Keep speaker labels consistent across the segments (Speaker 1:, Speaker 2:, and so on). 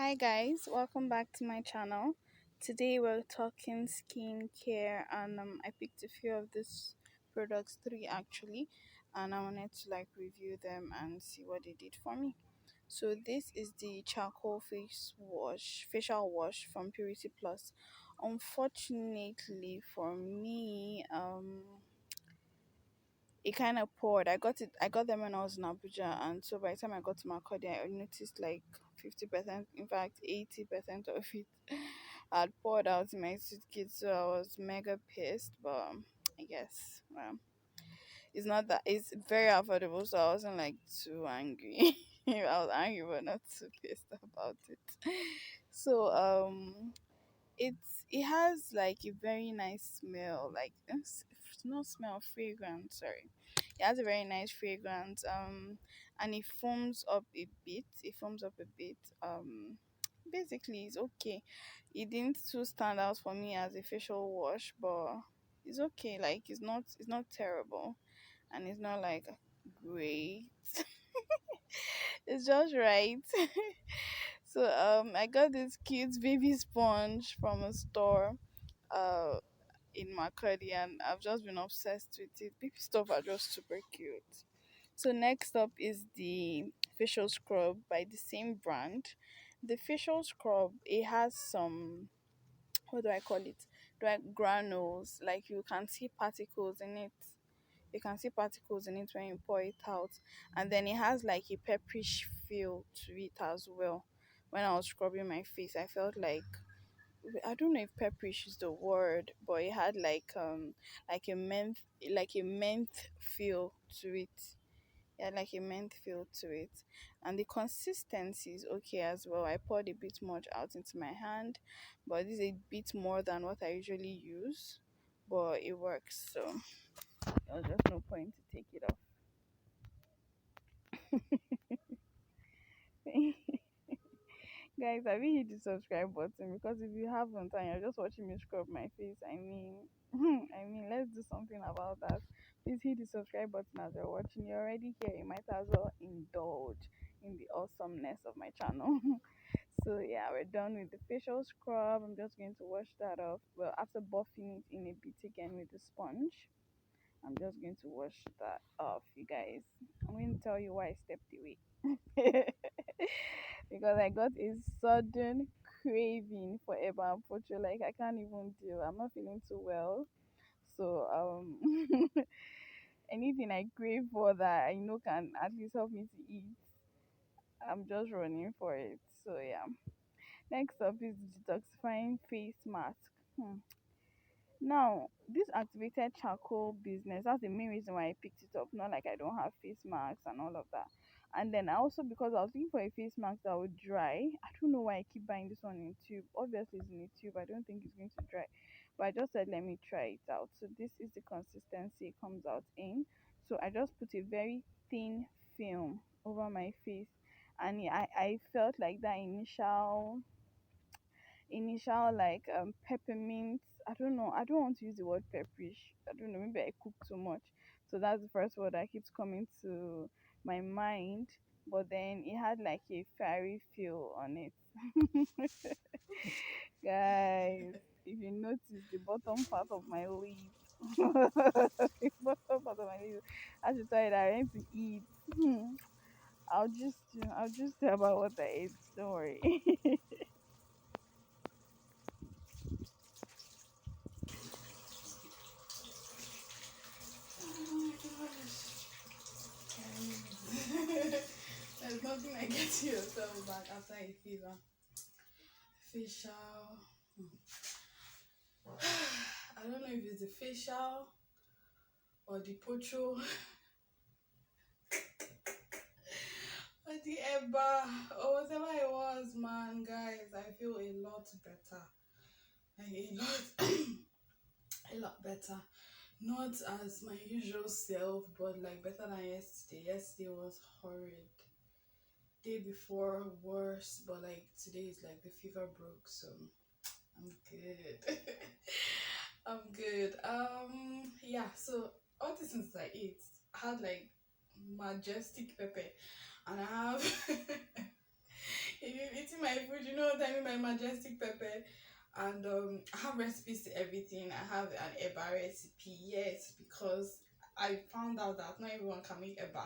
Speaker 1: Hi guys, welcome back to my channel. Today we're talking skincare and I picked a few of these products, three actually, and I wanted to review them and see what they did for me. So this is the charcoal facial wash from Purity Plus. Unfortunately for me, it kind of poured. I got them when I was in Abuja, and so by the time I got to Makurdi, I noticed 50%, in fact 80% of it had poured out in my suitcase. So I was mega pissed, but I guess it's not that it's very affordable, so I wasn't too angry. I was angry, but not too pissed about it. So it has a very nice smell, it's not smell, fragrance, sorry. It has a very nice fragrance, and it foams up a bit. Basically it's okay. It didn't too stand out for me as a facial wash, but it's okay. It's not terrible, and it's not great. It's just right. So I got this cute baby sponge from a store uh in Makurdi, and I've just been obsessed with it. Baby stuff are just super cute. So next up is the facial scrub by the same brand. The facial scrub, it has some, what do I call it? Granules. Like you can see particles in it. You can see particles in it when you pour it out, and then it has a pepperish feel to it as well. When I was scrubbing my face, I felt I don't know if pepperish is the word, but it had like a mint feel to it. Yeah, like a mint feel to it. And the consistency is okay as well. I poured a bit much out into my hand, but this is a bit more than what I usually use. But it works, so there's just no point to take it off. Guys, have you hit the subscribe button? Because if you haven't and you're just watching me scrub my face, I mean, let's do something about that. Please hit the subscribe button as you're watching. You're already here. You might as well indulge in the awesomeness of my channel. So yeah, we're done with the facial scrub. I'm just going to wash that off. Well, after buffing it in a bit again with the sponge, I'm just going to wash that off, you guys. I'm going to tell you why I stepped away. Because I got a sudden craving for Eba and Pocho. Like I can't even deal. I'm not feeling too well. So anything I crave for that I know can at least help me to eat, I'm just running for it. So yeah. Next up is detoxifying face mask. Now, this activated charcoal business, that's the main reason why I picked it up. Not like I don't have face masks and all of that. And then I also, because I was looking for a face mask that would dry. I don't know why I keep buying this one in tube. Obviously, it's in a tube. I don't think it's going to dry. But I just said, let me try it out. So this is the consistency it comes out in. So I just put a very thin film over my face. And I felt like that initial peppermint. I don't know, I don't want to use the word pepperish. I don't know, maybe I cook too much, so that's the first word that keeps coming to my mind. But then it had like a fairy feel on it. Guys, if you notice the bottom part of my lip, the bottom part of my lip, I should tell you that I went to eat. I'll just tell about what I ate, don't worry. Oh my gosh. There's nothing like getting yourself back after a fever. Facial. I don't know if it's the facial or the pocho or the eba or whatever it was, man. Guys, I feel a lot better. Like a lot, a lot better. Not as my usual self, but better than yesterday. Yesterday was horrid. Day before worse, but today is the fever broke, so I'm good. I'm good. Yeah, so all the things I ate had majestic pepper, and I have
Speaker 2: If you're eating my food, you know what I mean by majestic pepper. And I have recipes to everything. I have an eba recipe, yes, because I found out that not everyone can make eba.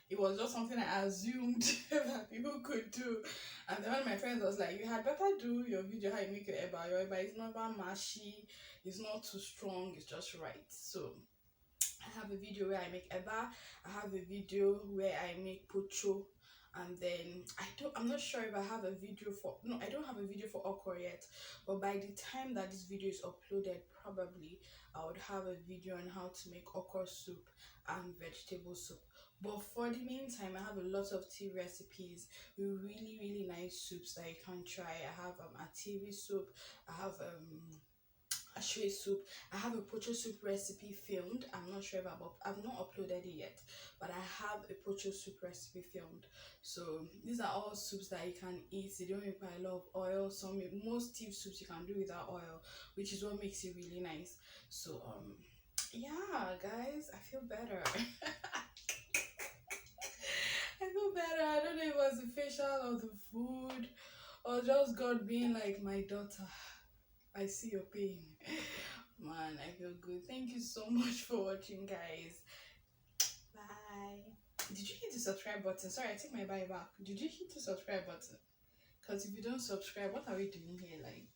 Speaker 2: It was just something I assumed that people could do. And then one of my friends was like, "You had better do your video how you make your eba. Your eba is not that mushy, it's not too strong, it's just right." So I have a video where I make eba. I have a video where I make pocho. And then I'm not sure if I have a video for, no, I don't have a video for okra yet. But by the time that this video is uploaded, probably I would have a video on how to make okra soup and vegetable soup. But for the meantime, I have a lot of tea recipes with really, really nice soups that you can try. I have a TV soup. I have a shrimp soup. I have a pocho soup recipe filmed. I'm not sure if I've not uploaded it yet, but I have a pocho soup recipe filmed. So these are all soups that you can eat. They don't require a lot of oil. Most tea soups you can do without oil, which is what makes it really nice. So yeah, guys, I feel better. I feel better. I don't know if it was the facial or the food or just God being like, my daughter, I see your pain. Man, I feel good. Thank you so much for watching, guys. Bye. Did you hit the subscribe button? Sorry, I take my bye back. Did you hit the subscribe button? Because if you don't subscribe, what are we doing here? Like,